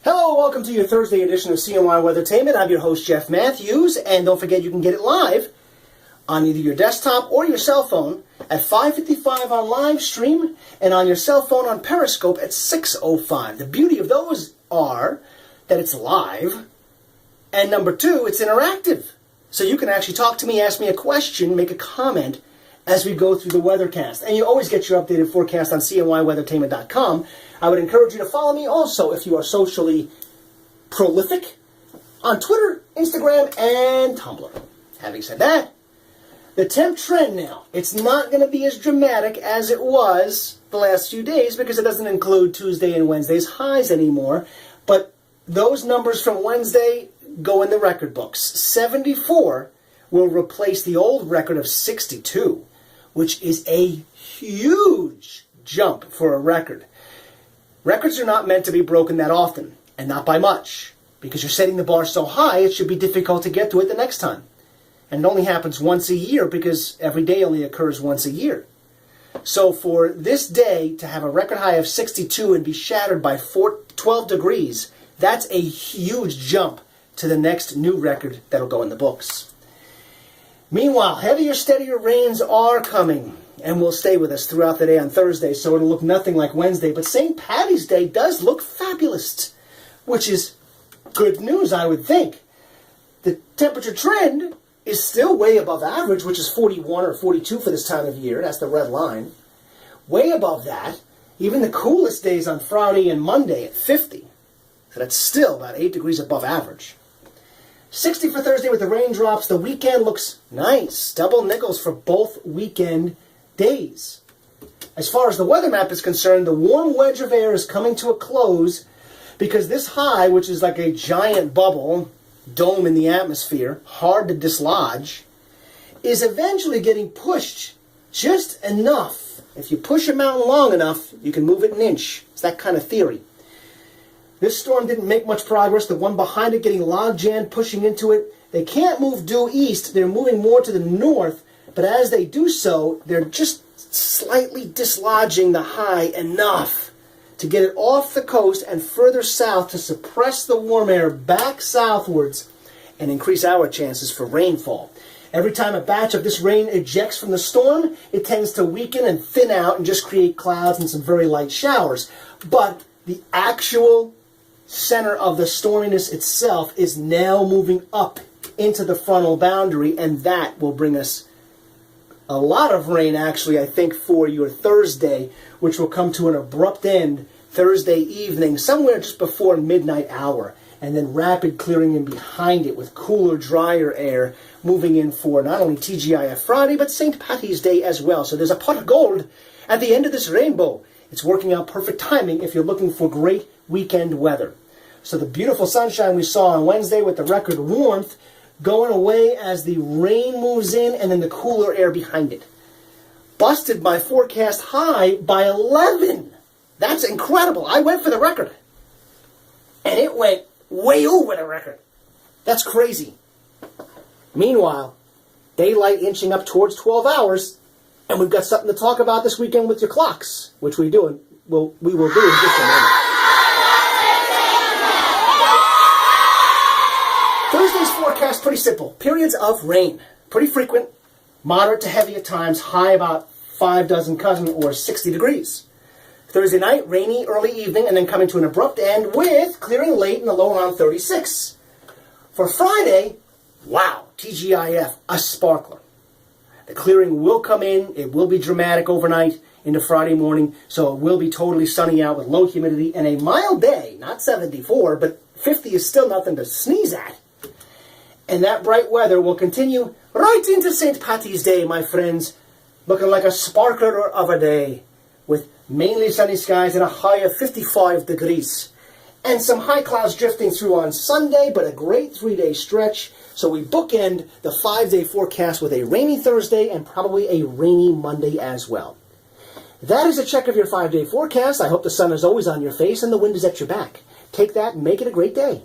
Hello, welcome to your Thursday edition of CNY Weathertainment. I'm your host, Jeff Matthews, and don't forget you can get it live on either your desktop or your cell phone at 5:55 on live stream and on your cell phone on Periscope at 6:05. The beauty of those are that it's live, and number two, it's interactive. So you can actually talk to me, ask me a question, make a comment as we go through the weathercast. And you always get your updated forecast on cnyweathertainment.com. I would encourage you to follow me also if you are socially prolific on Twitter, Instagram, and Tumblr. Having said that, the temp trend now, it's not going to be as dramatic as it was the last few days because it doesn't include Tuesday and Wednesday's highs anymore. But those numbers from Wednesday go in the record books. 74 will replace the old record of 62, which is a huge jump for a record. Records are not meant to be broken that often, and not by much, because you're setting the bar so high it should be difficult to get to it the next time. And it only happens once a year because every day only occurs once a year. So for this day to have a record high of 62 and be shattered by 12 degrees, that's a huge jump to the next new record that'll go in the books. Meanwhile, heavier, steadier rains are coming and will stay with us throughout the day on Thursday, so it'll look nothing like Wednesday. But St. Paddy's Day does look fabulous, which is good news, I would think. The temperature trend is still way above average, which is 41 or 42 for this time of year. That's the red line. Way above that. Even the coolest days on Friday and Monday at 50. So that's still about 8 degrees above average. 60 for Thursday with the raindrops. The weekend looks nice. Double nickels for both weekend days. As far as the weather map is concerned, the warm wedge of air is coming to a close because this high, which is like a giant bubble, dome in the atmosphere, hard to dislodge, is eventually getting pushed just enough. If you push a mountain long enough, you can move it an inch. It's that kind of theory. This storm didn't make much progress. The one behind it getting log-jammed, pushing into it. They can't move due east. They're moving more to the north. But as they do so, they're just slightly dislodging the high enough to get it off the coast and further south to suppress the warm air back southwards and increase our chances for rainfall. Every time a batch of this rain ejects from the storm, it tends to weaken and thin out and just create clouds and some very light showers. But the actual center of the storminess itself is now moving up into the frontal boundary, and that will bring us a lot of rain, actually, I think, for your Thursday, which will come to an abrupt end Thursday evening, somewhere just before midnight hour, and then rapid clearing in behind it with cooler, drier air moving in for not only TGIF Friday, but St. Paddy's Day as well. So there's a pot of gold at the end of this rainbow. It's working out perfect timing if you're looking for great weekend weather. So the beautiful sunshine we saw on Wednesday with the record warmth going away as the rain moves in and then the cooler air behind it. Busted my forecast high by 11. That's incredible. I went for the record. And it went way over the record. That's crazy. Meanwhile, daylight inching up towards 12 hours, and we've got something to talk about this weekend with your clocks, which we will do in just a moment. Thursday's forecast, pretty simple. Periods of rain. Pretty frequent, moderate to heavy at times, high about 6 or 60 degrees. Thursday night, rainy early evening, and then coming to an abrupt end with clearing late in the low around 36. For Friday, wow, TGIF, a sparkler. The clearing will come in. It will be dramatic overnight into Friday morning, so it will be totally sunny out with low humidity and a mild day. Not 74, but 50 is still nothing to sneeze at. And that bright weather will continue right into St. Paddy's Day, my friends, looking like a sparkler of a day with mainly sunny skies and a high of 55 degrees. And some high clouds drifting through on Sunday, but a great 3-day stretch. So we bookend the 5-day forecast with a rainy Thursday and probably a rainy Monday as well. That is a check of your 5-day forecast. I hope the sun is always on your face and the wind is at your back. Take that and make it a great day.